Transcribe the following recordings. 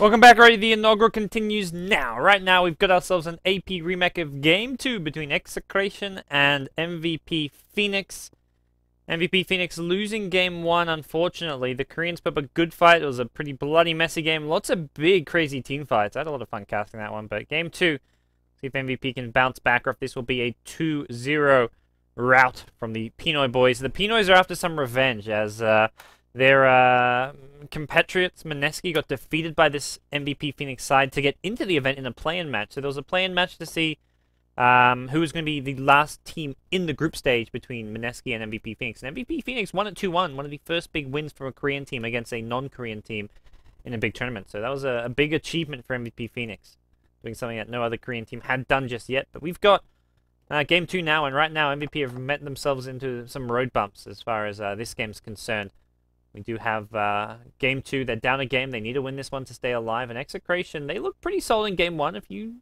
Welcome back, already. The Inaugural continues now. Right now, we've got ourselves an AP remake of Game 2 between Execration and MVP Phoenix. MVP Phoenix losing Game 1, unfortunately. The Koreans put up a good fight. It was a pretty bloody, messy game. Lots of big, crazy team fights. I had a lot of fun casting that one. But Game 2, see if MVP can bounce back, or if this will be a 2-0 rout from the Pinoy boys. The Pinoys are after some revenge, as their compatriots, Mineski, got defeated by this MVP Phoenix side to get into the event in a play-in match. So there was a play-in match to see who was going to be the last team in the group stage between Mineski and MVP Phoenix. And MVP Phoenix won at 2-1, one of the first big wins from a Korean team against a non-Korean team in a big tournament. So that was a big achievement for MVP Phoenix, doing something that no other Korean team had done just yet. But we've got Game 2 now, and right now MVP have met themselves into some road bumps as far as this game's concerned. We do have Game 2. They're down a game. They need to win this one to stay alive. And Execration, they look pretty solid in Game 1. A few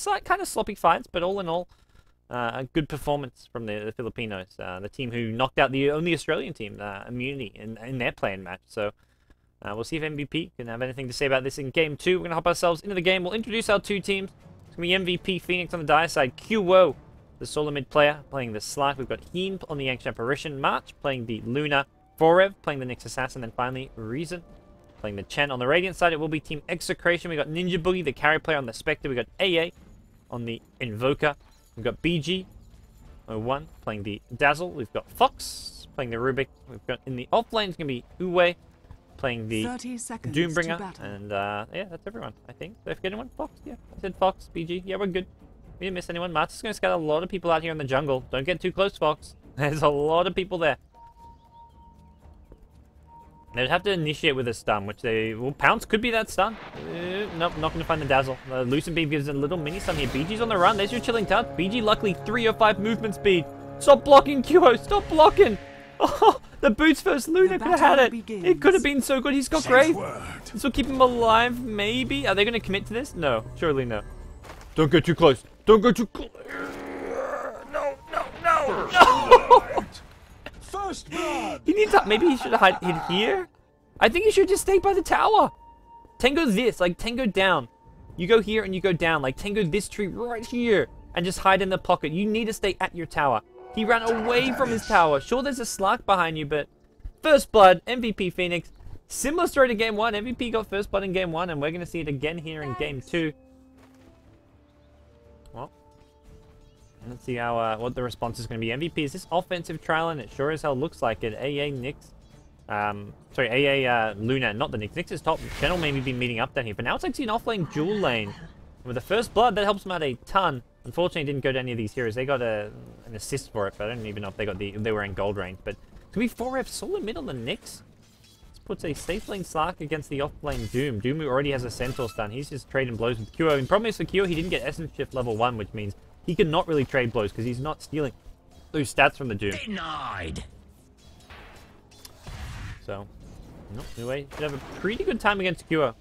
kind of sloppy fights, but all in all, a good performance from the Filipinos. The team who knocked out the only Australian team, Immunity, in their play-in match. So we'll see if MVP can have anything to say about this in Game 2. We're going to hop ourselves into the game. We'll introduce our two teams. It's going to be MVP Phoenix on the dire side. QWO, the solo mid player, playing the Slack. We've got Heen on the Ancient Apparition. March playing the Luna. Forev playing the Nyx Assassin, then finally Reason playing the Chen. On the Radiant side, it will be Team Execration. We got Ninja Boogie, the carry player, on the Spectre. We got AA on the Invoker. We've got BG01 playing the Dazzle. We've got Fox playing the Rubik. We've got in the offlane, it's going to be Uwe playing the Doombringer. And yeah, that's everyone, I think. Did I forget anyone? Fox, yeah. I said Fox, BG. Yeah, we're good. We didn't miss anyone. March is going to scatter a lot of people out here in the jungle. Don't get too close, Fox. There's a lot of people there. They'd have to initiate with a stun, which they... Well, Pounce could be that stun. Nope, not going to find the Dazzle. Lucent Beam gives a little mini stun here. BG's on the run. There's your Chilling Touch. BG, luckily, 3 or 5 movement speed. Stop blocking, QO. Stop blocking. Oh, the boots first. Luna could have had it. Begins. It could have been so good. He's got Grave. This will keep him alive, maybe. Are they going to commit to this? No. Surely no. Don't go too close. Don't go too close. No, no, no, no. First blood. He needs to, maybe he should have hid here. I think he should just stay by the tower. Tango this, like Tango down. You go here and you go down, like Tango this tree right here, and just hide in the pocket. You need to stay at your tower. He ran away from his tower. Sure, there's a Slark behind you, but first blood, MVP Phoenix. Similar story to Game 1. MVP got first blood in Game 1, and we're going to see it again here in Game 2. Well, let's see how what the response is going to be. MVP, is this offensive trial? And it sure as hell looks like it. AA, Nyx. Sorry, AA, Luna, not the Nyx. Nyx is top. Chen will maybe be meeting up down here. But now it's actually an off-lane dual lane. With the first blood, that helps them out a ton. Unfortunately, it didn't go to any of these heroes. They got an assist for it, but I don't even know if they got they were in gold range. But to be 4F solo mid on the Nyx. This puts a safe lane Slark against the off-lane Doom. Doom, who already has a Centaur stun. He's just trading blows with QO. And problem is for QO, he didn't get Essence Shift level 1, which means he could not really trade blows because he's not stealing those stats from the Doom. Denied. So, nope, anyway, should have a pretty good time against QO.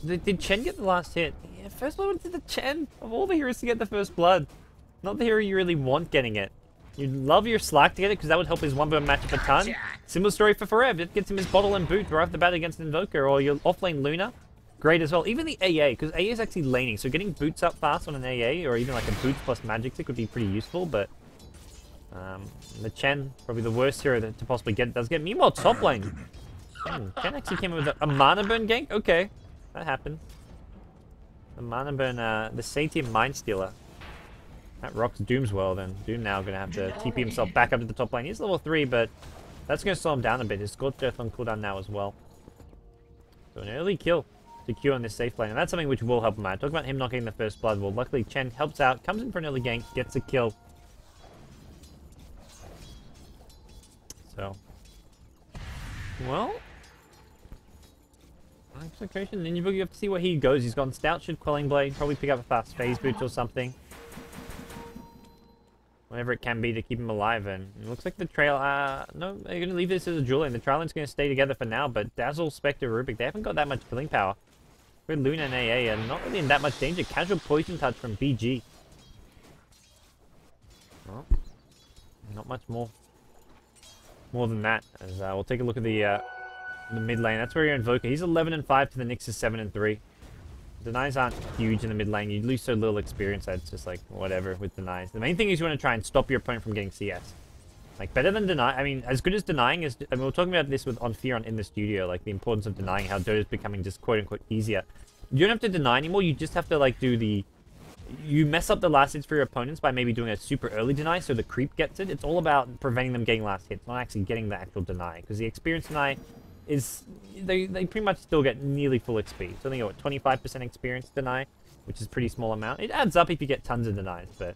Did Chen get the last hit? Yeah, first blood went to the Chen. Of all the heroes to get the first blood. Not the hero you really want getting it. You'd love your Slack to get it because that would help his one-burn matchup a ton. Similar story for Forever. It gets him his bottle and boot right off the bat against Invoker, or your offlane Luna. Great as well. Even the AA, because AA is actually laning, so getting boots up fast on an AA, or even like a boots plus magic stick would be pretty useful, but the Chen, probably the worst hero to possibly get, does get. Meanwhile, top lane. Chen actually came in with a mana burn gank? Okay, that happened. The mana burn, the Satyr Mind Stealer. That rocks Doom's world, and Doom now going to have to TP himself back up to the top lane. He's level 3, but that's going to slow him down a bit. His Scorched Earth on cooldown now as well. So an early kill to Q on this safe lane, and that's something which will help him out. Talk about him not getting the first blood. Well, luckily Chen helps out, comes in for an early gank, gets a kill. So, well, Execration, Ninja Boogie, you have to see where he goes. He's gone Stout, should Quelling Blade, probably pick up a fast phase boots or something. Whatever it can be to keep him alive, and it looks like the trail, no, they're going to leave this as a duel lane. The trail lane's going to stay together for now, but Dazzle, Spectre, Rubik, they haven't got that much killing power. With Luna and AA, and not really in that much danger. Casual Poison Touch from BG. Well, not much more than that. As we'll take a look at the in the mid lane. That's where your Invoker. He's 11 and 5 to the Nyx is 7 and 3. Denies aren't huge in the mid lane. You lose so little experience that it's just like whatever with denies. The main thing is you want to try and stop your opponent from getting CS. Like better than deny. I mean, as good as denying is. I mean, we were talking about this with on Fearon in the studio, like the importance of denying, how Dota is becoming just quote unquote easier. You don't have to deny anymore. You just have to like do the. You mess up the last hits for your opponents by maybe doing a super early deny, so the creep gets it. It's all about preventing them getting last hits, not actually getting the actual deny, because the experience deny is they pretty much still get nearly full XP. So they got 25% experience deny, which is a pretty small amount. It adds up if you get tons of denies, but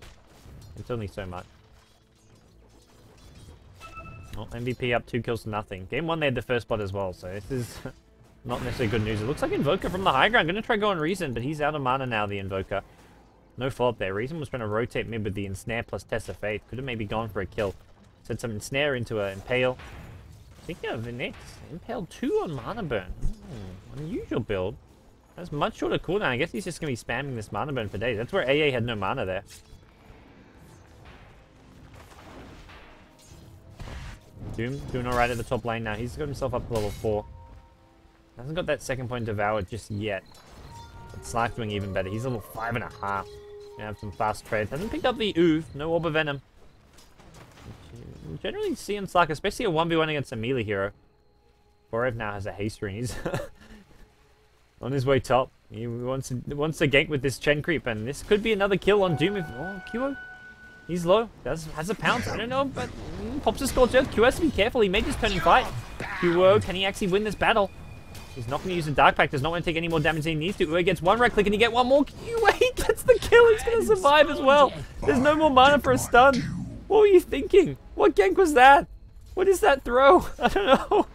it's only so much. Well, MVP up 2 kills to nothing. Game 1 they had the first spot as well, so this is not necessarily good news. It looks like Invoker from the high ground. Gonna try going Reason, but he's out of mana now, the Invoker. No follow-up there. Reason was trying to rotate mid with the Ensnare plus Test of Faith. Could have maybe gone for a kill. Set some Ensnare into an Impale. Speaking of the Nyx, Impale 2 on Mana Burn. Unusual build. That's much shorter cooldown. I guess he's just going to be spamming this Mana Burn for days. That's where AA had no mana there. Doom doing alright at the top lane now. He's got himself up to level 4. Hasn't got that second point devoured just yet. But Slark doing even better. He's level 5.5. Gonna have some fast trades. Hasn't picked up the Oof. No Orb of Venom. Generally seeing Slark, especially a 1v1 against a melee hero. Borev now has a haste rune. He's on his way top. He wants to gank with this Chen creep, and this could be another kill on Doom if... Oh, Qo. He's low. Has a pounce. I don't know, but pops a Scorch Earth. Q has to be careful. He may just turn and fight. Qo, can he actually win this battle? He's not going to use the Dark Pact. Does not want to take any more damage than he needs to. Ue gets one right click and he get one more. Qo, he gets the kill. He's going to survive as well. There's no more mana for a stun. What were you thinking? What gank was that? What is that throw? I don't know.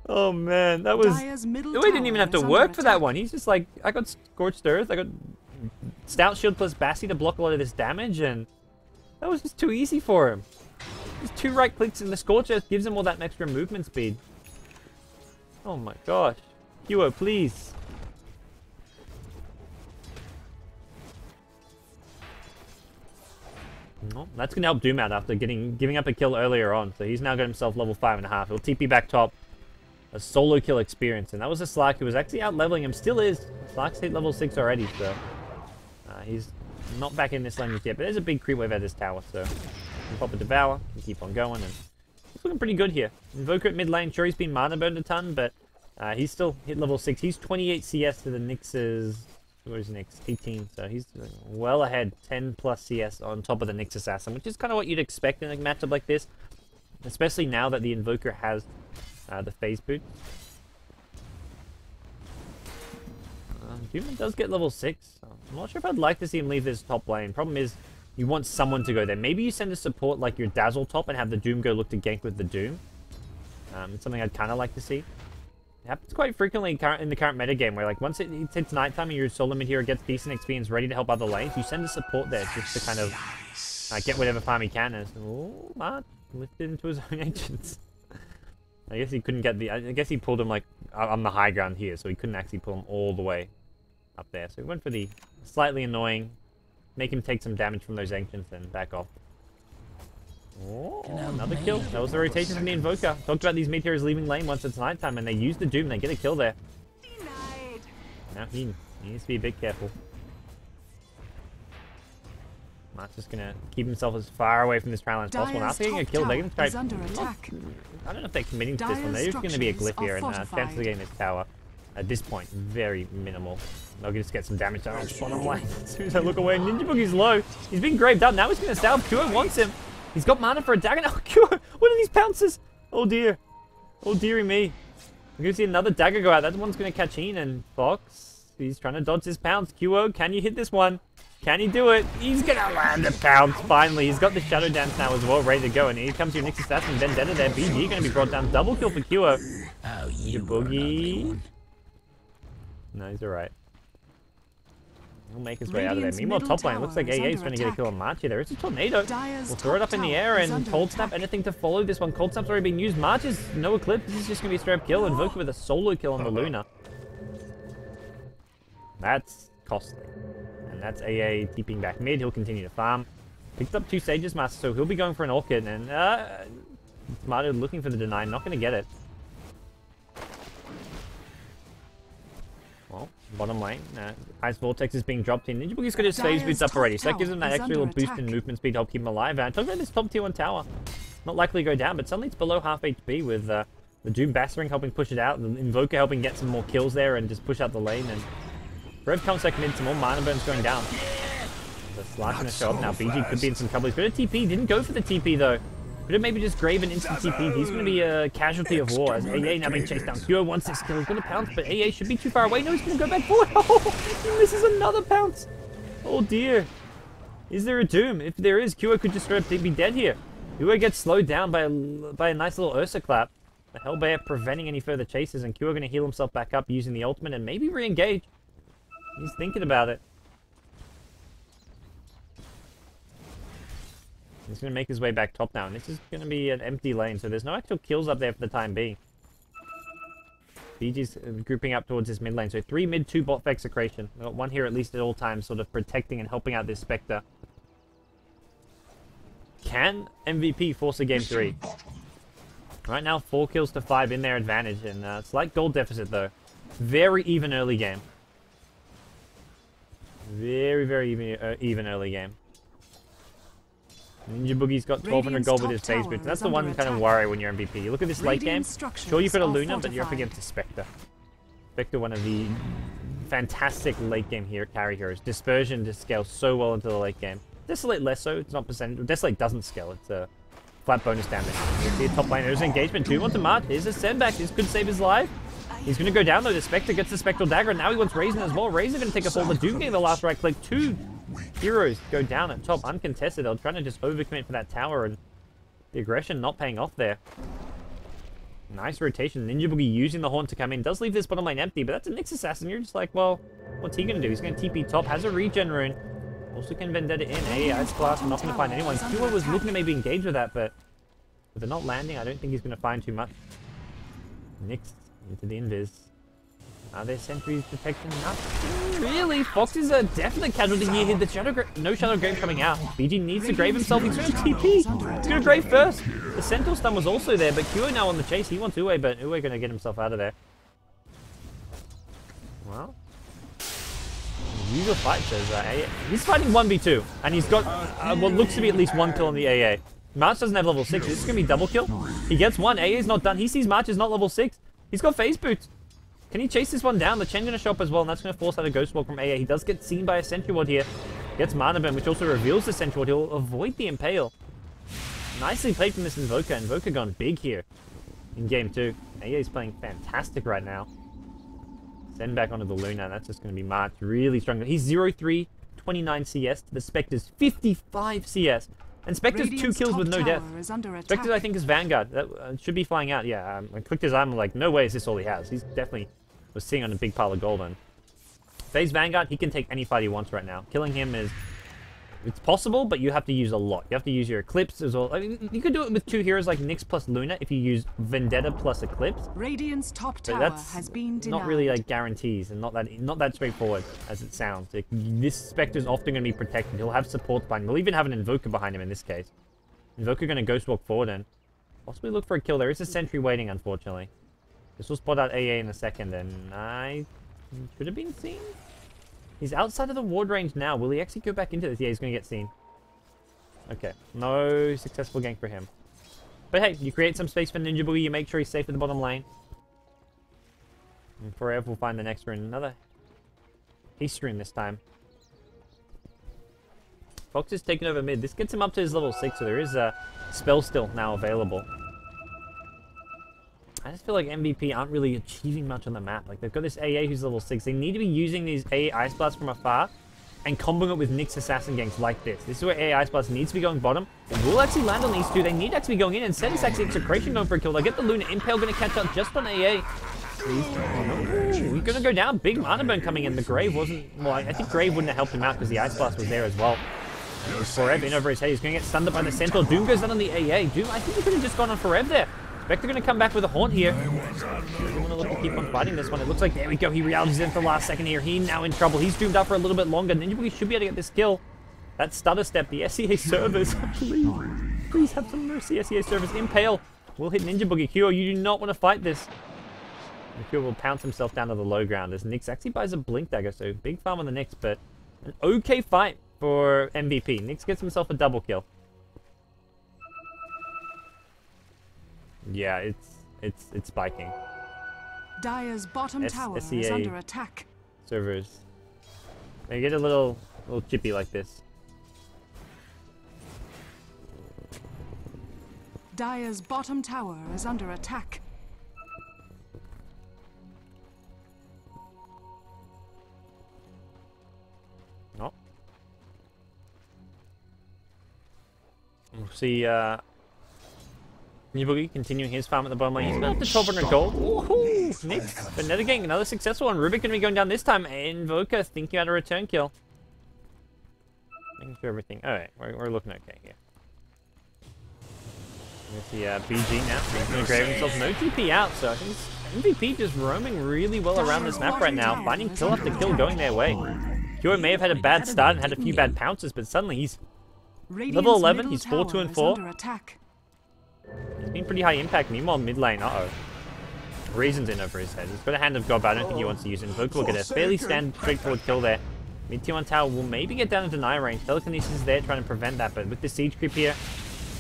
Oh man, that was... Ue didn't even have to work for that one. He's just like, I got Scorched Earth. I got Stout Shield plus Bassi to block a lot of this damage, and that was just too easy for him. Just 2 right clicks and the Scorch Earth gives him all that extra movement speed. Oh my gosh. Qo, please. Oh, that's going to help Doom out after giving up a kill earlier on. So he's now got himself level 5.5. He'll TP back top. A solo kill experience. And that was a Slark who was actually out leveling him. Still is. Slark's hit level 6 already, so... he's not back in this lane yet, but there's a big creep wave at this tower, so... Can pop a Devour, can keep on going, and... He's looking pretty good here. Invoker at mid lane, sure he's been mana burned a ton, but... he's still hit level 6. He's 28 CS to the Nyx's... Where's Nyx? 18, so he's well ahead. 10 plus CS on top of the Nyx Assassin, which is kind of what you'd expect in a matchup like this. Especially now that the Invoker has the phase boot. Doom does get level 6. So I'm not sure if I'd like to see him leave this top lane. Problem is, you want someone to go there. Maybe you send a support like your Dazzle top and have the Doom go look to gank with the Doom. It's something I'd kind of like to see. It happens quite frequently in the current metagame, where like once it hits nighttime and your solo mid hero gets decent XP and is ready to help other lanes, you send a support there just to kind of get whatever farm he can. And oh, Mart lifted into his own agents. I guess he couldn't get the... I guess he pulled him like on the high ground here, so he couldn't actually pull him all the way up there. So he went for the slightly annoying, make him take some damage from those ancients and back off. Oh, another kill. That was the rotation from the Invoker. Talked about these mid heroes leaving lane once it's nighttime, and they use the Doom. They get a kill there. Now he needs to be a bit careful. Mark's just gonna keep himself as far away from this trial as possible. Now after getting a kill, they're gonna try. I don't know if they're committing to this one. There's gonna be a glyph here, and chances of getting this tower at this point very minimal. They'll just get some damage down on the bottom lane. As soon as I look away, Ninja Boogie's low. He's been graved up. Now he's gonna stab. Qo wants him. He's got mana for a dagger now. Qo, what are these pounces? Oh dear. Oh dearie me. I'm gonna see another dagger go out. That one's gonna catch Ian, and Fox, he's trying to dodge his pounce. Qo, can you hit this one? Can he do it? He's gonna land a pounce, finally. He's got the Shadow Dance now as well, ready to go. And here comes your Nyx Assassin, Vendetta there. BG gonna be brought down. Double kill for Qo. Oh, you Boogie. No, he's alright. He'll make his way out of there. Meanwhile, top lane, looks like AA is trying to get a kill on March here. There is a tornado. We'll throw it up in the air, and Cold Snap, anything to follow this one. Cold Snap's already been used. March is no Eclipse. This is just gonna be a straight up kill. Invoker with a solo kill on the Luna. That's costly. And that's AA keeping back mid. He'll continue to farm. Picked up 2 Sages Master, so he'll be going for an Orchid. And Smarter looking for the deny, not going to get it. Well, bottom lane, Ice Vortex is being dropped in. Ninja Boogie's got his phase boots up already, so that gives him that extra little boost in movement speed to help keep him alive. And talking about this top tier 1 tower, not likely to go down, but suddenly it's below half HP with the Doom Bassering helping push it out, the Invoker helping get some more kills there and just push out the lane. And Rev comes back mid, some more mana burns going down. The Slash gonna show up now. BG could be in some trouble. He's got a TP, didn't go for the TP though. Could have maybe just Grave an instant TP. He's going to be a casualty of war as AA now being chased down. QO wants this kill. He's going to pounce, but AA should be too far away. No, he's going to go back forward. Oh, he misses another pounce. Oh dear. Is there a Doom? If there is, QO could just straight up be dead here. QO gets slowed down by a nice little Ursa clap. The Hellbear preventing any further chases, and QO going to heal himself back up using the ultimate and maybe re-engage. He's thinking about it. He's going to make his way back top now, and this is going to be an empty lane, so there's no actual kills up there for the time being. BG's grouping up towards this mid lane, so 3 mid, 2 bot for Execration. We've got one here at least at all times, sort of protecting and helping out this Spectre. Can MVP force a game 3? Right now, 4 kills to 5 in their advantage, and slight gold deficit though. Very even early game. Very, very even early game. Ninja Boogie's got 1200 gold with his phase boots. That's the one kind of worry when you're MVP. You look at this late game, sure you've got a Luna, but you're up against a Spectre. Spectre, one of the fantastic late game carry heroes. Dispersion just scales so well into the late game. Desolate less so, it's not percentage. Desolate doesn't scale, it's a flat bonus damage. You see a top lane, there's an engagement. 2 wants to march, here's a sendback, this could save his life. He's going to go down though, the Spectre gets the Spectral Dagger, and now he wants Raisin as well. Raisin going to take a fall, the Doom getting the last right click. 2 heroes go down at top, uncontested. They're trying to just overcommit for that tower, and the aggression not paying off there. Nice rotation. Ninja Boogie using the Haunt to come in. Does leave this bottom lane empty, but that's a Nyx Assassin. You're just like, well, what's he going to do? He's going to TP top, has a regen rune. Also can Vendetta in. Hey, Ice Blast, not going to find anyone. Duo was looking to maybe engage with that, but with it not landing, I don't think he's going to find too much. Nyx into the invis. Are there sentries protection? Not really. Fox is a definite casualty here. The no Shadow Grave coming out. BG needs to grave himself. He's going to TP. He's going to grave first. The Centaur stun was also there, but QO now on the chase. He wants Uwe, but Uwe going to get himself out of there. Well, usual fight says he's fighting 1v2, and he's got what looks to be at least 1 kill on the AA. March doesn't have level 6. This is going to be double kill. He gets 1. AA is not done. He sees March is not level 6. He's got phase boots. Can he chase this one down? The Chen going to show up as well, and that's going to force out a Ghost Walk from AA. He does get seen by a Sentry Ward here. Gets Mana Burn, which also reveals the Sentry Ward. He'll avoid the Impale. Nicely played from this Invoker. Invoker gone big here in game 2. AA is playing fantastic right now. Send back onto the Luna. That's just going to be March. Really strong. He's 0-3, 29 CS to the Spectre's 55 CS. And Spectre's 2 kills with no death. Spectre, I think, is Vanguard. That should be flying out. Yeah, I clicked his arm. I'm like, no way is this all he has. He's definitely was sitting on a big pile of gold. And Phase Vanguard, he can take any fight he wants right now. Killing him is... It's possible, but you have to use a lot. You have to use your Eclipse as well. I mean, you could do it with 2 heroes like Nyx plus Luna if you use Vendetta plus Eclipse. Radiant's top tower has been denied. Not really like guarantees, and not that straightforward as it sounds. Like, this Spectre is often going to be protected. He'll have support behind him. He'll even have an Invoker behind him in this case. Invoker going to Ghost Walk forward and possibly look for a kill. There is a Sentry waiting, unfortunately. This will spot out AA in a second, and I should have been seen. He's outside of the ward range now. Will he actually go back into this? Yeah, he's going to get seen. Okay, no successful gank for him. But hey, you create some space for Ninja Boogie. You make sure he's safe at the bottom lane. And Forever will find the next rune. Another haste rune this time. Fox is taking over mid. This gets him up to his level 6, so there is a spell still now available. I just feel like MVP aren't really achieving much on the map. Like, they've got this AA who's level 6. They need to be using these AA Ice Blasts from afar and comboing it with Nyx Assassin ganks like this. This is where AA Ice Blast needs to be going bottom. It will actually land on these 2. They need to actually be going in. Instead, it's actually Execration going for a kill. They get the Luna. Impale going to catch up just on AA. He's going to go down. Big Mana Burn coming in. The Grave wasn't... Well, I think Grave wouldn't have helped him out because the Ice Blast was there as well. Forever in over his head. He's going to get stunned up by the Centaur. Doom goes down on the AA. Doom, I think he could have just gone on Forever there. Spectre going to come back with a Haunt here. He's going to look to keep on fighting this one. It looks like, there we go, he realities in for the last second here. He's now in trouble. He's doomed up for a little bit longer. Ninja Boogie should be able to get this kill. That stutter step, the SEA servers, please have some mercy, SEA servers. Impale will hit Ninja Boogie. QO, you do not want to fight this. And Kua will pounce himself down to the low ground as Nyx actually buys a Blink Dagger, so big farm on the Nyx, but an okay fight for MVP. Nyx gets himself a double kill. Yeah, it's spiking. Dire's bottom tower is SEA under attack. Servers. They get a little chippy like this. Dire's bottom tower is under attack. No. We'll see Niboogie continuing his farm at the bottom lane. He's about up to 1200 gold. Woohoo! Nyx, but Nether Gang, another successful one. Rubik gonna be going down this time. Invoker thinking about a return kill. Making sure everything. Alright, we're looking okay here. There's the BG now. He's gonna grab himself no TP out, so I think MVP just roaming really well around this map right now, finding kill after kill going their way. Kua may have had a bad start and had a few bad pounces, but suddenly he's level 11, he's 4-2 and 4. He's been pretty high impact. Meanwhile, mid lane, Reason's in over his head. He's got a Hand of God, but I don't think he wants to use it. Invoker will get a fairly straightforward kill there. Mid tier 1 tower will maybe get down to deny range. Telekinesis is there trying to prevent that, but with the siege creep here,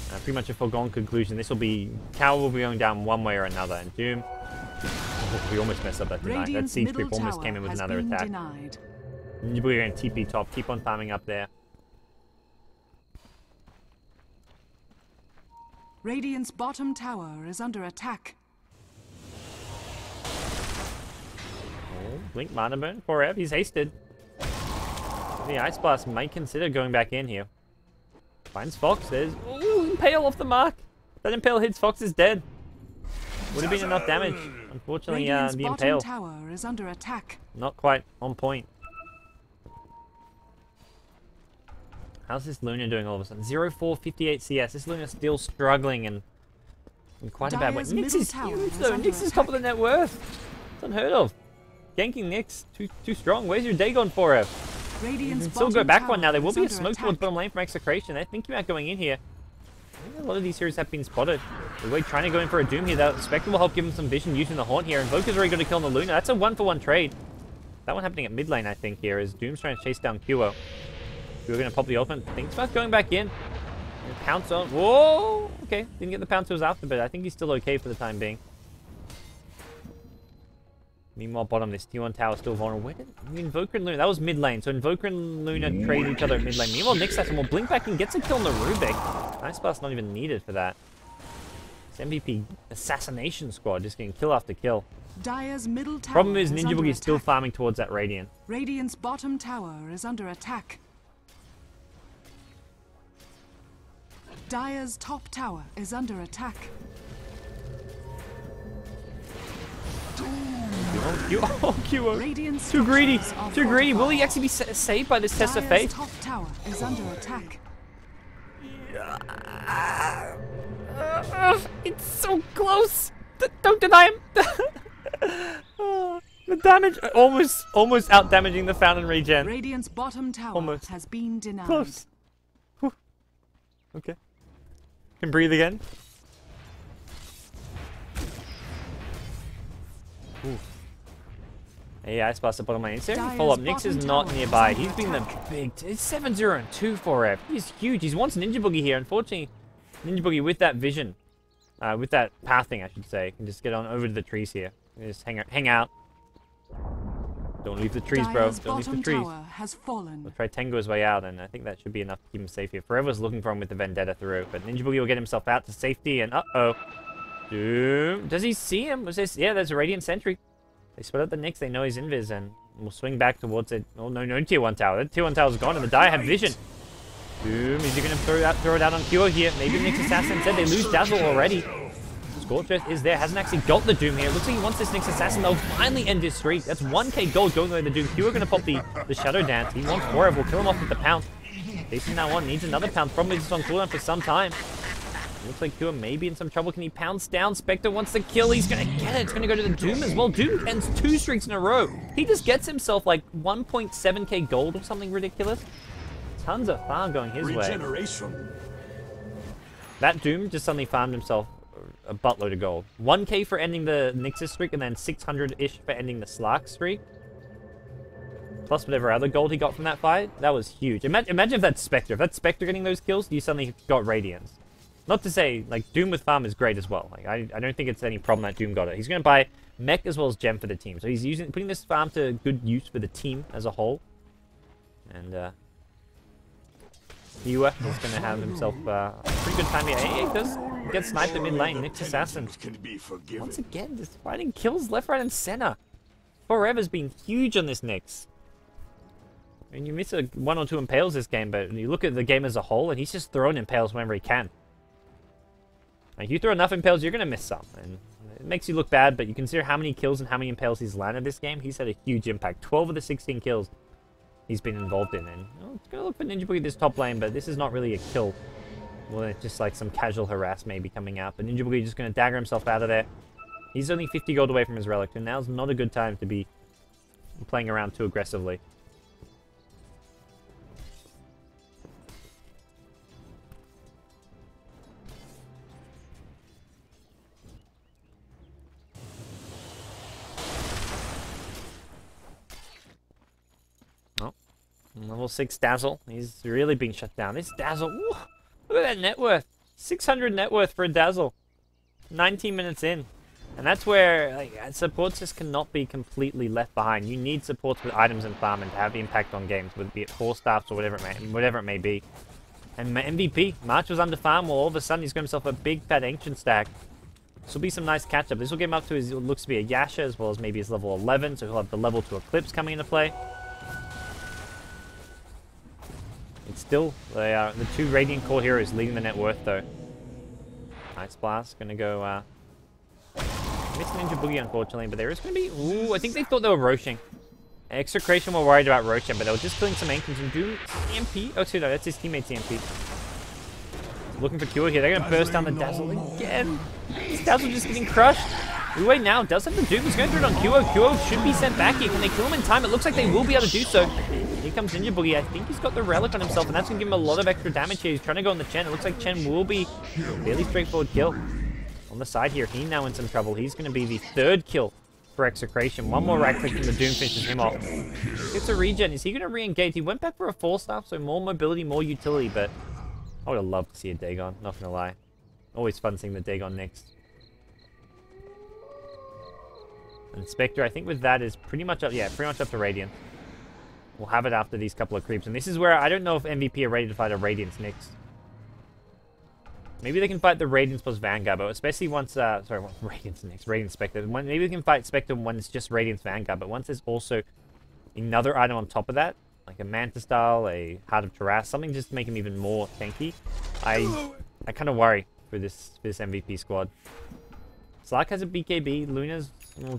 pretty much a foregone conclusion. This will be... Tower will be going down one way or another, and Doom... we almost messed up that deny. That siege creep almost came in with another attack. We're going to TP top. Keep on farming up there. Radiant's bottom tower is under attack. Oh, Blink Mana Burn. Forever. He's hasted. The Ice Blast might consider going back in here. Finds Fox. There's... Ooh, Impale off the mark. That Impale hits Fox is dead. Would have been enough damage. Unfortunately, the Impale tower is under attack. Not quite on point. How's this Luna doing all of a sudden? 0-4-58 CS. This Luna's still struggling and in quite a bad way. Nyx is huge though. Nyx is top of the net worth. It's unheard of. Ganking Nyx, too strong. Where's your Dagon for her? You can still go back one now. There will be a smoke towards bottom lane from Execration. They're thinking about going in here. I think a lot of these heroes have been spotted. We're trying to go in for a Doom here. That Spectre will help give him some vision using the Haunt here. Invoker's already got a kill on the Luna. That's a 1-for-1 trade. That one happening at mid lane, I think, here, as Doom's trying to chase down Kua. We're going to pop the ultimate. Thinks about going back in. And pounce on. Whoa! Okay, didn't get the pounce he was after, but I think he's still okay for the time being. Meanwhile, bottom, this T1 tower still vulnerable. Where did Invoker and Luna? That was mid lane. So Invoker and Luna trade each other at mid lane. Meanwhile, Nyx has some more blink back and gets a kill on the Rubik. Ice Blast not even needed for that. This MVP assassination squad just getting kill after kill. Dire's middle tower Problem is Ninja Boogie is still farming towards that Radiant. Radiant's bottom tower is under attack. Dire's top tower is under attack. Oh, Kua. Too greedy. Too greedy. Will he actually be saved by this test of fate? Top tower is under attack. It's so close. Don't deny him. The damage almost out damaging the fountain regen. Radiant's bottom tower has been denied. Close. Whew. Okay. Can breathe again. Ooh. Hey, Ice Blast at bottom lane. Is there any follow-up? Nyx is not nearby. He's been the big... It's 7-0 and 2 for F. He's huge. He wants Ninja Boogie here. Unfortunately, Ninja Boogie with that vision, with that pathing, I should say, can just get on over to the trees here. Just hang out. Don't leave the trees, bro. Don't leave the trees. We'll try Tengu's way out, and I think that should be enough to keep him safe here. Forever's looking for him with the Vendetta through, but Ninja Boogie will get himself out to safety, and uh-oh. Doom. Does he see him? Was this... Yeah, there's a Radiant Sentry. They split up the Nyx, they know he's invis, and we'll swing back towards it. Oh, no tier 1 tower. The tier 1 tower's gone, and the Dire have vision. Doom, is he going to throw it out on Kua here? Maybe the Nyx Assassin said they lose Dazzle already. Scorchrest is there, hasn't actually got the Doom here. Looks like he wants this Nyx Assassin. They'll finally end his streak. That's 1k gold going away the Doom. Kua going to pop the Shadow Dance. He wants Forever. We'll kill him off with the Pounce. Facing that one, needs another Pounce. Probably just on cooldown for some time. Looks like Kua may be in some trouble. Can he pounce down? Spectre wants the kill. He's going to get it. It's going to go to the Doom as well. Doom ends 2 streaks in a row. He just gets himself like 1.7k gold or something ridiculous. Tons of farm going his way. That Doom just suddenly farmed himself a buttload of gold. 1k for ending the Nix's streak, and then 600-ish for ending the Slark streak. Plus whatever other gold he got from that fight. That was huge. Imagine if that's Spectre. If that's Spectre getting those kills, you suddenly got Radiance. Not to say, like, Doom with farm is great as well. Like, I don't think it's any problem that Doom got it. He's going to buy mech as well as gem for the team. So he's putting this farm to good use for the team as a whole. And, Viewer is going to have himself a pretty good time here. He does get sniped at mid lane. Nick's Assassin. Once again, just finding kills left, right, and center. Forever's been huge on this Nyx. I mean, you miss one or two impales this game, but you look at the game as a whole, and he's just throwing impales whenever he can. Like, you throw enough impales, you're going to miss some. And it makes you look bad, but you consider how many kills and how many impales he's landed this game. He's had a huge impact. 12 of the 16 kills he's been involved in. And it's going to look for Ninja Boogie this top lane, but this is not really a kill. Well, it's just like some casual harass maybe coming out. But Ninja Boogie just going to dagger himself out of there. He's only 50 gold away from his relic, and now's not a good time to be playing around too aggressively. Level 6 Dazzle. He's really been shut down. This Dazzle, ooh, look at that net worth. 600 net worth for a Dazzle. 19 minutes in. And that's where like, supports just cannot be completely left behind. You need supports with items and farming to have impact on games, whether it be it 4 staffs or whatever it may be. And MVP, March was under farm, well all of a sudden he's got himself a big fat ancient stack. This will be some nice catch up. This will get him up to his, what looks to be a Yasha as well as maybe his level 11, so he'll have the level 2 Eclipse coming into play. It's still the 2 Radiant Core heroes leading the net worth though. Nice blast, gonna go missed Ninja Boogie unfortunately, but there is gonna be ooh, I think they thought they were Roshan. Execration were worried about Roshan, but they were just killing some ancients and Doom EMP. Oh no, that's his teammate's EMP. Looking for Cure here, they're gonna burst down the Dazzle again. This Dazzle just getting crushed. Wait now, does have the Doom, he's going through it on Kyo. Kyo should be sent back here. Can they kill him in time? It looks like they will be able to do so. Here comes Ninja Boogie. I think he's got the relic on himself, and that's going to give him a lot of extra damage here. He's trying to go on the Chen. It looks like Chen will be a fairly straightforward kill. On the side here, he now in some trouble. He's going to be the 3rd kill for Execration. One more right click from the Doom finishes him off. Gets a regen. Is he going to re-engage? He went back for a 4-staff, so more mobility, more utility, but I would have loved to see a Dagon, not going to lie. Always fun seeing the Dagon next. And Spectre, I think with that is pretty much up, yeah, pretty much up to Radiant. We'll have it after these couple of creeps. And this is where I don't know if MVP are ready to fight a Radiance next. Maybe they can fight the Radiance plus Vanguard, but especially once, sorry, Radiance next, Radiant Spectre. Maybe they can fight Spectre when it's just Radiance Vanguard, but once there's also another item on top of that, like a Manta style, a Heart of Taras, something just to make him even more tanky, I kind of worry for this MVP squad. Slark has a BKB, Luna's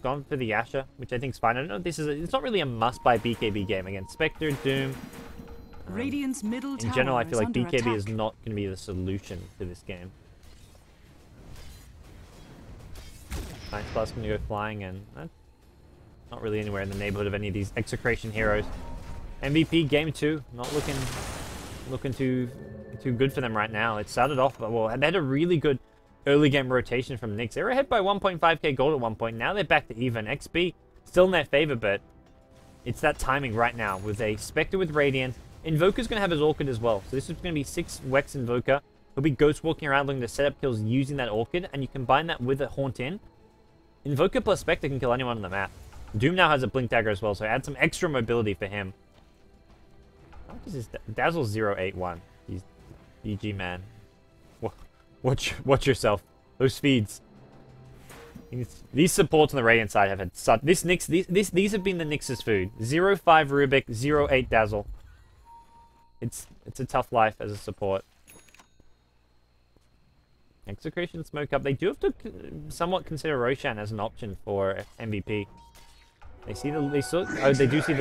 gone for the Yasha, which I think is fine. I don't know if this is it's not really a must-buy BKB game against Spectre, Doom. Radiant's middle in general, I feel like BKB attack. is not going to be the solution to this game. Nice Blast going to go flying, and that's not really anywhere in the neighborhood of any of these Execration heroes. MVP game 2, not looking too good for them right now. It started off, well, they had a really good early game rotation from Nyx. They were ahead by 1.5k gold at one point. Now they're back to even. XP still in their favor, but it's that timing right now with a Spectre with Radiant. Invoker's going to have his Orchid as well. So this is going to be 6 Wex Invoker. He'll be ghost walking around looking to set up kills using that Orchid, and you combine that with a Haunt In. Invoker plus Spectre can kill anyone on the map. Doom now has a Blink Dagger as well, so add some extra mobility for him. How much is this? Dazzle 081. He's GG, man. Watch yourself. Those feeds. These supports on the Radiant side have had such... These have been the Nyx's food. 0.5 Rubik, 0.8 Dazzle. It's a tough life as a support. Execration smoke up. They do have to somewhat consider Roshan as an option for MVP. They do see the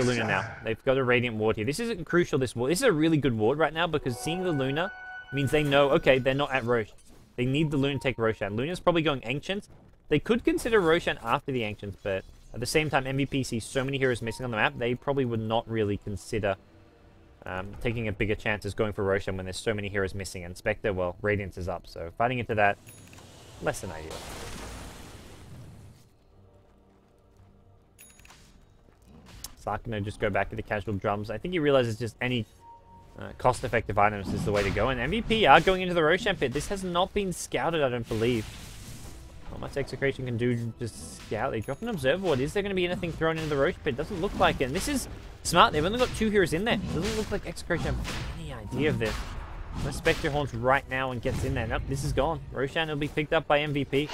Luna now. They've got a Radiant ward here. This isn't crucial, this ward. This is a really good ward right now because seeing the Luna means they know, okay, they're not at Rosh. They need the Luna to take Roshan. Luna's probably going Ancients. They could consider Roshan after the Ancients, but at the same time, MVP sees so many heroes missing on the map, they probably would not really consider taking a bigger chance as going for Roshan when there's so many heroes missing. And Spectre, well, Radiance is up, so fighting into that. less than ideal. Sark gonna just go back to the casual drums. I think he realizes just any cost-effective items is the way to go. And MVP are going into the Roshan pit. This has not been scouted, I don't believe. Not much Execration can do, just scout. They drop an observer board. Is there going to be anything thrown into the Rosh pit? Doesn't look like it. And this is smart. They've only got 2 heroes in there. Doesn't look like Execration have any idea of this. Unless Spectre haunts right now and gets in there. Nope, this is gone. Roshan will be picked up by MVP.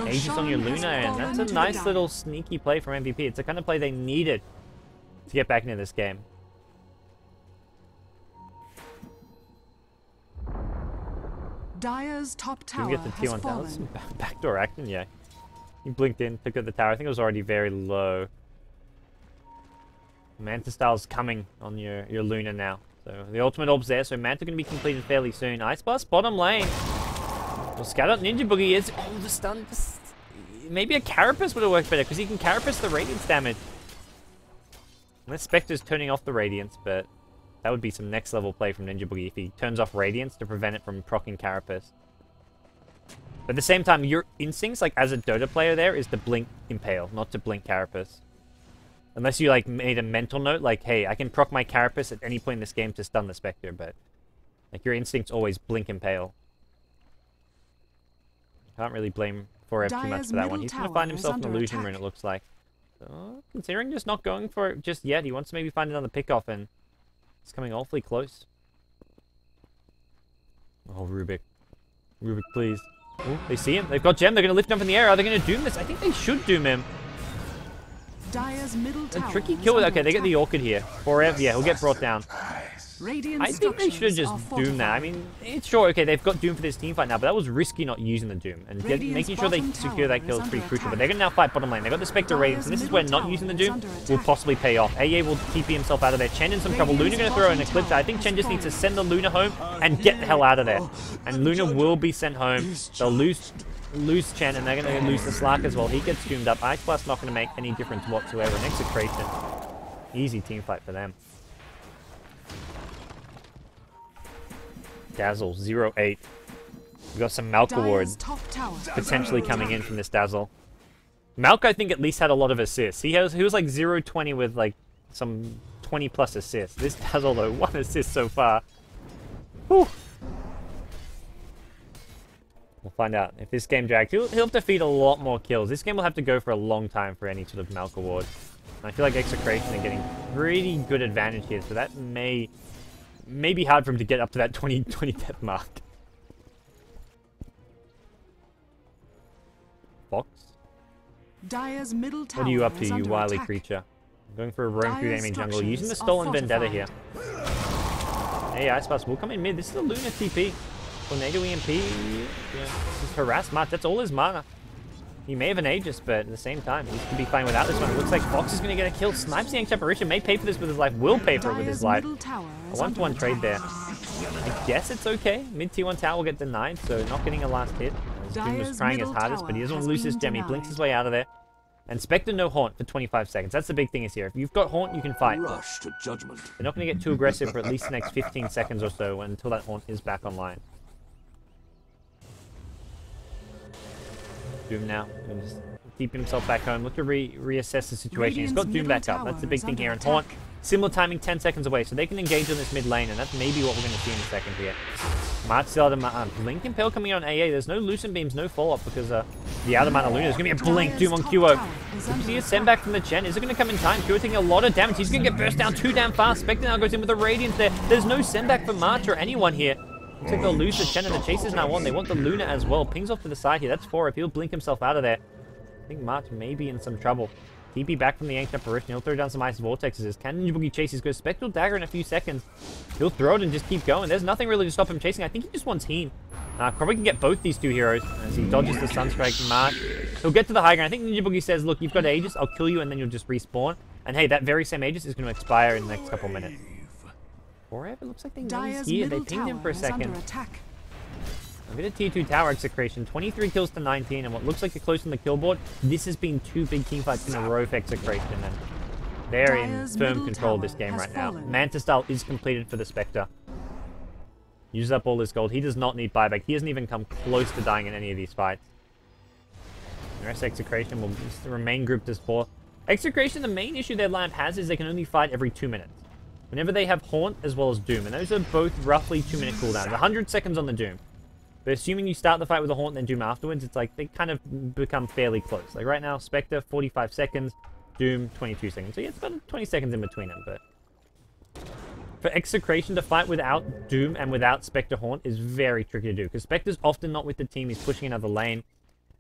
Aegis on your Luna, and that's a nice little sneaky play from MVP. It's the kind of play they needed to get back into this game. Dire's top tower You get the has T1 tower. fallen. Backdoor action, yeah. He blinked in, took out the tower. I think it was already very low. Manta Style's coming on your Luna now. So the ultimate orb's there, so Manta going to be completed fairly soon. Ice Blast bottom lane. Well, scout out Ninja Boogie is... Oh, the stun... Maybe a Carapace would have worked better, because he can Carapace the Radiance damage. Unless Spectre's turning off the Radiance, but... That would be some next level play from Ninja Boogie if he turns off Radiance to prevent it from proccing Carapace. But at the same time, your instincts, like as a Dota player there, is to blink Impale, not to blink Carapace. Unless you like made a mental note, like, hey, I can proc my Carapace at any point in this game to stun the Spectre, but like your instincts always blink Impale. Can't really blame Forev too much for that one. He's going to find himself an illusion rune, it looks like. So, considering just not going for it just yet, he wants to maybe find another pickoff, and it's coming awfully close. Oh, Rubik. Rubik, please. Oh, they see him. They've got Gem. They're going to lift him up in the air. Are they going to doom this? I think they should doom him. Dire's middle tower A tricky kill. Okay, they get the Orchid here. Forever, yeah, he'll get brought down. I think they should have just doomed that. I mean, it's sure, okay, they've got Doom for this team fight now, but that was risky not using the Doom. And making sure they secure that kill is pretty crucial. But they're going to now fight bottom lane. They've got the Spectre Radiance, and this is where not using the Doom will possibly pay off. AA will TP himself out of there. Chen in some trouble. Luna going to throw an Eclipse. I think Chen just needs to send the Luna home and get the hell out of there. And Luna will be sent home. They'll lose Chen, and they're going to lose the Slark as well. He gets doomed up. Ice Blast not going to make any difference whatsoever. And Execration, easy team fight for them. Dazzle, 0-8. We've got some Malk awards potentially coming in from this Dazzle. Malk, I think, at least had a lot of assists. He was like 0-20 with like some 20+ assists. This Dazzle, though, 1 assist so far. Whew. We'll find out if this game drags. He'll have to feed a lot more kills. This game will have to go for a long time for any sort of Malk award. And I feel like Execration are getting pretty good advantage here, so that may be hard for him to get up to that 20 death mark. Fox? Dire's middle tower What are you up to, you wily attack. creature? I'm going for a roam through enemy jungle, structures using the are stolen vendetta here. fortified. Hey, Ice Blast will come in mid. This is a Luna TP. Tornado EMP. Yeah, just harass Mart. That's all his mana. He may have an Aegis, but at the same time, he could be fine without this one. It looks like Fox is going to get a kill. Snipes the Ancient Apparition. May pay for this with his life. Will pay for it with his life. A 1-to-1 trade there. I guess it's okay. Mid T1 tower will get denied, so not getting a last hit. Doom was trying his hardest, but he doesn't want to lose his gem. He blinks his way out of there. And Spectre no Haunt for 25 seconds. That's the big thing is here. If you've got Haunt, you can fight. Rush to judgment. They're not going to get too aggressive for at least the next 15 seconds or so until that Haunt is back online. Doom now. And just keep himself back home. Look to reassess the situation. He's got Doom back up. That's the big thing here. And Haunt, similar timing, 10 seconds away. So they can engage on this mid lane, and that's maybe what we're going to see in a second here. March still Blink Impale coming on AA. There's no Lucent Beams, no follow-up because the out of mana Luna. There's going to be a Blink Doom on QO. Did you see a send back from the Chen? Is it going to come in time? QO taking a lot of damage. He's going to get burst down too damn fast. Spectre now goes in with a Radiance there. There's no send back for March or anyone here. Looks like they'll lose the Chen, and the Chase is now on. They want the Luna as well. Pings off to the side here. That's 4. If he'll blink himself out of there, I think March may be in some trouble. TP back from the Ancient Apparition. He'll throw down some Ice Vortexes. Can Ninja Boogie chase? He's got a Spectral Dagger in a few seconds. He'll throw it and just keep going. There's nothing really to stop him chasing. I think he just wants Heen. Probably can get both these two heroes as he dodges the Sunstrike. March. He'll get to the high ground. I think Ninja Boogie says, look, you've got Aegis. I'll kill you and then you'll just respawn. And hey, that very same Aegis is going to expire in the next couple minutes. Forever looks like they know he's here. They pinged him for a second. A bit of T2 tower Execration, 23 kills to 19, and what looks like a close on the kill board. This has been 2 big team fights in a row for Execration, and they're in firm control of this game right now. Manta Style is completed for the Spectre. Uses up all his gold. He does not need buyback. He hasn't even come close to dying in any of these fights. The rest of Execration will remain grouped as 4. Execration, the main issue their lineup has is they can only fight every 2 minutes. Whenever they have Haunt as well as Doom. And those are both roughly 2-minute cooldowns. 100 seconds on the Doom. But assuming you start the fight with a Haunt and then Doom afterwards, it's like they kind of become fairly close. Like right now, Spectre, 45 seconds. Doom, 22 seconds. So yeah, it's about 20 seconds in between them, but... For Execration to fight without Doom and without Spectre Haunt is very tricky to do, because Spectre's often not with the team, he's pushing another lane,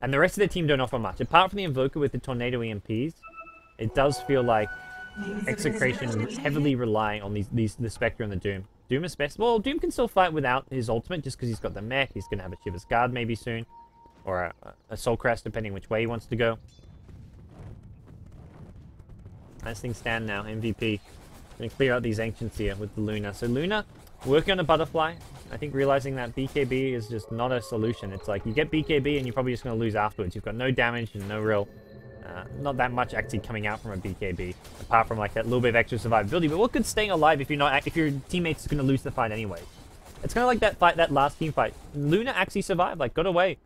and the rest of their team don't offer much. Apart from the Invoker with the Tornado EMPs, it does feel like Execration is heavily relying on the Spectre and the Doom. Doom especially, well, Doom can still fight without his ultimate, just because he's got the mech, he's going to have a Shiver's Guard maybe soon, or a Soul Crest, depending which way he wants to go. As things stand now, MVP. Going to clear out these Ancients here with the Luna. So Luna, working on a Butterfly. I think realizing that BKB is just not a solution. It's like, you get BKB and you're probably just going to lose afterwards. You've got no damage and no real... not that much actually coming out from a BKB. Apart from like that little bit of extra survivability. But what good staying alive if your teammate's going to lose the fight anyway? It's kind of like that fight, that last team fight. Luna actually survived, like got away.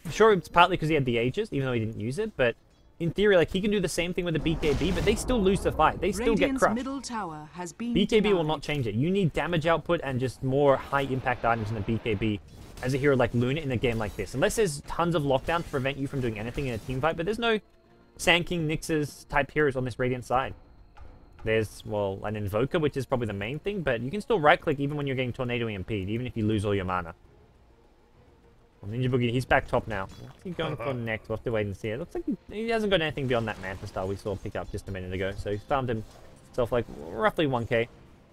Sure, it's partly because he had the Aegis, even though he didn't use it, but... In theory, like, he can do the same thing with the BKB, but they still lose the fight. They still get crushed. Middle tower has been BKB will not change it. You need damage output and just more high-impact items in the BKB as a hero like Luna in a game like this. Unless there's tons of lockdown to prevent you from doing anything in a team fight, but there's no Sand King, Nyx's type heroes on this Radiant side. There's, well, an Invoker, which is probably the main thing, but you can still right-click even when you're getting Tornado EMP'd, even if you lose all your mana. Ninja Boogie, he's back top now. What's he going for next? We'll have to wait and see. It looks like he hasn't got anything beyond that Manta Star we saw pick up just a minute ago. So he's found himself like roughly 1k.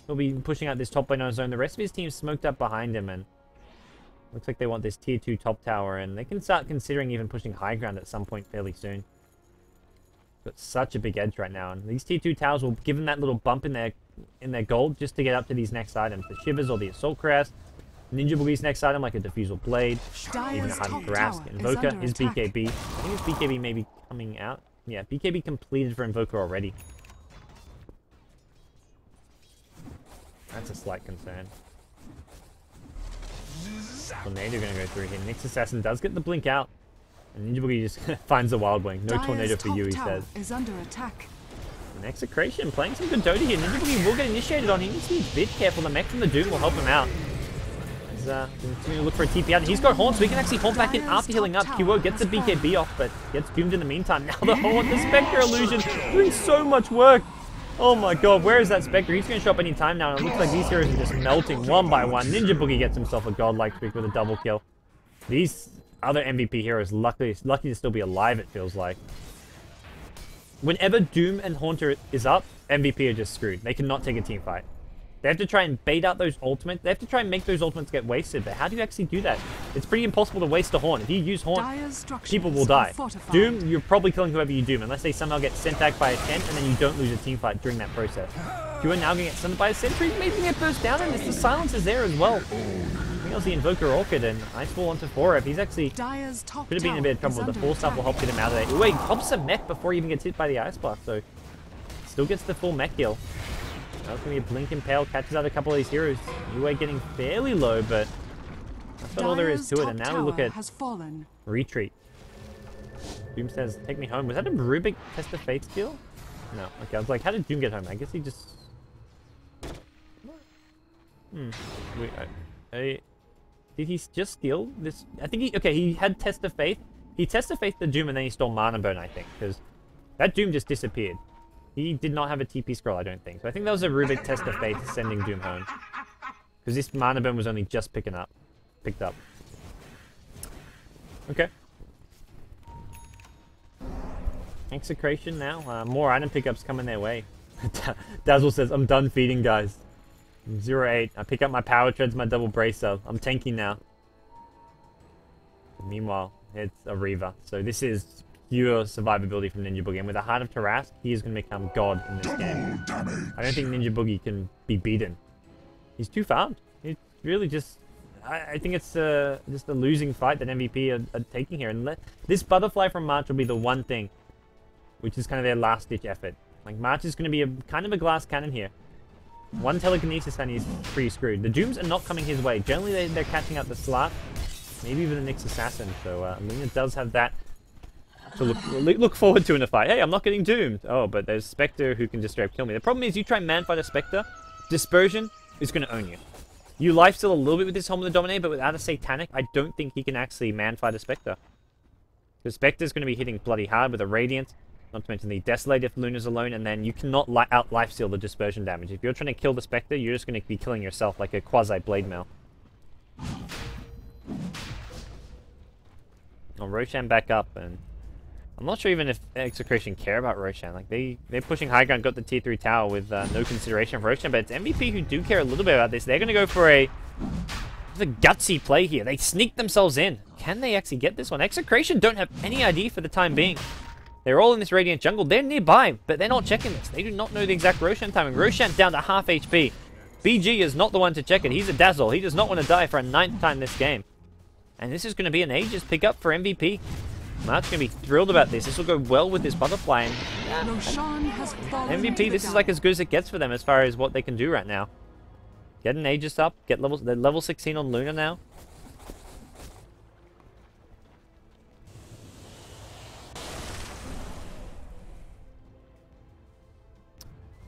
He'll be pushing out this top lane on his own. The rest of his team's smoked up behind him, and looks like they want this tier 2 top tower, and they can start considering even pushing high ground at some point fairly soon. Got such a big edge right now, and these tier 2 towers will give them that little bump in their gold just to get up to these next items. The Shivers or the Assault Crest. Ninja Boogie's next item, like a Diffusal Blade, even a Hardened Grasp, Invoker, his BKB. I think his BKB may be coming out. Yeah, BKB completed for Invoker already. That's a slight concern. Tornado gonna go through here. Nyx Assassin does get the blink out. And Ninja Boogie just finds the Wild Wing. No tornado for you, he says. Is under attack. And Execration playing some good Dota here. Ninja Boogie will get initiated on. He needs to be a bit careful. The mech from the Doom will help him out. Continue to look for a TP out. He's got Haunt, so he can actually Haunt back in after healing up. QO gets the BKB off, but gets doomed in the meantime. Now the Haunt, the Spectre illusion, doing so much work. Oh my god, where is that Spectre? He's going to show up any time now, and it looks like these heroes are just melting one by one. Ninja Boogie gets himself a godlike streak with a double kill. These other MVP heroes, lucky to still be alive, it feels like. Whenever Doom and Haunter is up, MVP are just screwed. They cannot take a team fight. They have to try and bait out those ultimates. They have to try and make those ultimates get wasted. But how do you actually do that? It's pretty impossible to waste a Haunt. If you use Haunt, people will die. Doom, you're probably killing whoever you Doom, unless they somehow get sent back by a 10, and then you don't lose a team fight during that process. You are now going to get sent by a Sentry, maybe get burst down, and the silence is there as well. I think it was the Invoker Orchid, and Iceball onto 4F. He's actually could have been in a bit of trouble, but the 4 stuff will help get him out of there. Wait, pops a mech before he even gets hit by the Ice Blast, so still gets the full mech kill. That's going to be a Blink Impale, catches out a couple of these heroes. UA getting fairly low, but that's not all there is to it. And now we look at Retreat. Doom says, take me home. Was that a Rubik Test of Fate skill? No. Okay, I was like, how did Doom get home? I guess he just... Did he just steal this? I think he... Okay, he had Test of Faith. He Test of Faith the Doom, and then he stole Mana Burn, I think. Because that Doom just disappeared. He did not have a TP scroll, I don't think. So I think that was a Rubik Test of Faith sending Doom home. Because this Mana Burn was only just picked up. Okay. Execration now. More item pickups coming their way. Dazzle says, I'm done feeding, guys. 0-8. I pick up my Power Treads, my double bracer. I'm tanking now. Meanwhile, it's a Reaver. So this is pure survivability from Ninja Boogie. And with a Heart of Tarask, he is going to become God in this game. I don't think Ninja Boogie can be beaten. He's too farmed. It's really just... I think it's just a losing fight that MVP are taking here. And this Butterfly from March will be the one thing, which is kind of their last-ditch effort. Like, March is going to be kind of a glass cannon here. One telekinesis and he's pretty screwed. The Dooms are not coming his way. Generally, they're catching out the Slark. Maybe even the Nyx Assassin. So Luna does have that to look forward to in a fight. Hey, I'm not getting doomed. Oh, but there's Spectre who can just straight up kill me. The problem is you try man fight a Spectre, Dispersion is going to own you. You lifesteal a little bit with this Helm of the Dominator, but without a Satanic, I don't think he can actually man fight a Spectre. Because Spectre's going to be hitting bloody hard with a Radiant, not to mention the Desolate if Luna's alone, and then you cannot out lifesteal the Dispersion damage. If you're trying to kill the Spectre, you're just going to be killing yourself like a quasi-Blade Mail. Oh, Roshan back up, and I'm not sure even if Execration care about Roshan. Like, they're pushing high ground, got the tier 3 tower with no consideration for Roshan, but it's MVP who do care a little bit about this. They're going to go for a gutsy play here. They sneak themselves in. Can they actually get this one? Execration don't have any idea for the time being. They're all in this Radiant jungle. They're nearby, but they're not checking this. They do not know the exact Roshan timing. Roshan down to half HP. BG is not the one to check it. He's a Dazzle. He does not want to die for a 9th time this game. And this is going to be an Aegis pickup for MVP. Mart's going to be thrilled about this. This will go well with this Butterfly. And, Roshan has fallen MVP, this is like as good as it gets for them as far as what they can do right now. Get an Aegis up. Get level 16 on Luna now.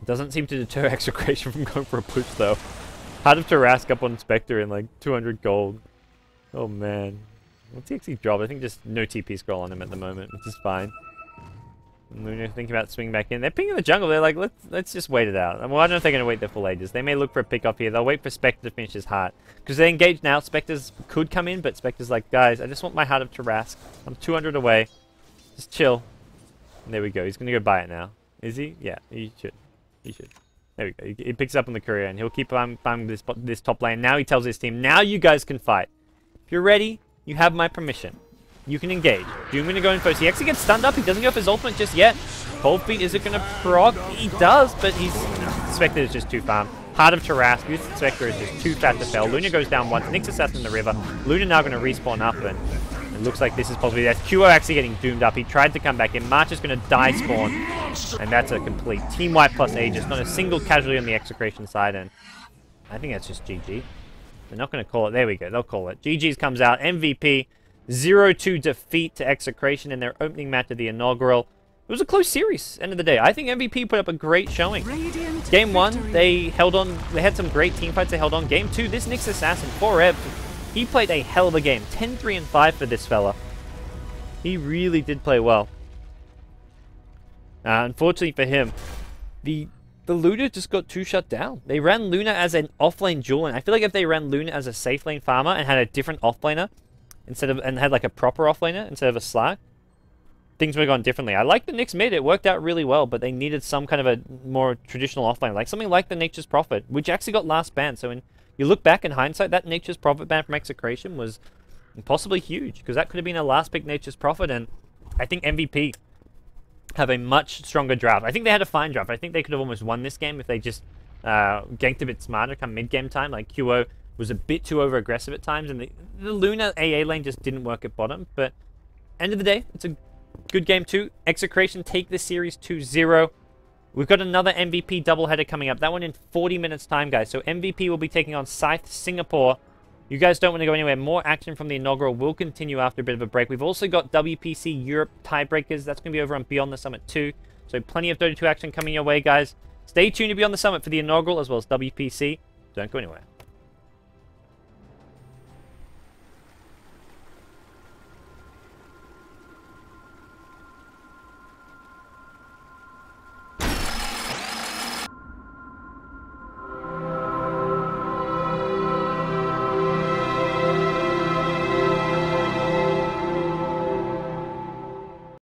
It doesn't seem to deter Execration from going for a push though. Heart of Tarask up on Spectre in like 200 gold. Oh man. What's he actually drop? I think just no TP scroll on him at the moment, which is fine. And Luna thinking about swinging back in. They're pinging the jungle. They're like, let's just wait it out. Well, I don't know if they're going to wait their full Ages. They may look for a pick off here. They'll wait for Spectre to finish his heart. Because they engage now. Spectres could come in, but Spectre's like, guys, I just want my Heart of Tarask. I'm 200 away. Just chill. And there we go. He's going to go buy it now. Is he? Yeah, he should. He should. There we go. He picks it up on the courier, and he'll keep farming this top lane. Now he tells his team, now you guys can fight. If you're ready, you have my permission. You can engage. Doom going to go in first. He actually gets stunned up. He doesn't go for his ultimate just yet. Cold Feet, is it going to proc? He does, but he's... Spectre is just too farm. Heart of Tarask. This Spectre is just too fat to fail. Luna goes down once. Nyx Assassin in the river. Luna now going to respawn up, and it looks like this is possibly... That's QO actually getting doomed up. He tried to come back in. March is going to die spawn. And that's a complete team wipe plus Aegis. Not a single casualty on the Execration side, and I think that's just GG. They're not going to call it. There we go. They'll call it. GG's comes out. MVP. 0-2 defeat to Execration in their opening match of the Inaugural. It was a close series, end of the day. I think MVP put up a great showing. Radiant Game 1, victory. they held on. They had some great team fights. They held on. Game 2, this Nyx Assassin, 4 he played a hell of a game. 10-3-5 for this fella. He really did play well. Unfortunately for him, the Luna just got too shut down. They ran Luna as an offlane duel, and I feel like if they ran Luna as a safe lane farmer and had a different offlaner, and had like a proper offlaner instead of a Slark, things would have gone differently. I like the Nyx mid, it worked out really well, but they needed some kind of a more traditional offlane, like something like the Nature's Prophet, which actually got last ban. So when you look back in hindsight, that Nature's Prophet ban from Execration was possibly huge, because that could have been a last pick Nature's Prophet, and I think MVP have a much stronger draft. I think they had a fine draft. I think they could have almost won this game if they just ganked a bit smarter come mid-game time. Like QO was a bit too over-aggressive at times, and the Luna AA lane just didn't work at bottom. But end of the day, it's a good game too. Execration take this series 2-0. We've got another MVP doubleheader coming up. That one in 40 minutes time, guys. So MVP will be taking on Scythe Singapore. You guys don't want to go anywhere. More action from the Inaugural will continue after a bit of a break. We've also got WPC Europe tiebreakers. That's going to be over on Beyond the Summit too. So plenty of Dota 2 action coming your way, guys. Stay tuned to Beyond the Summit for the Inaugural as well as WPC. Don't go anywhere.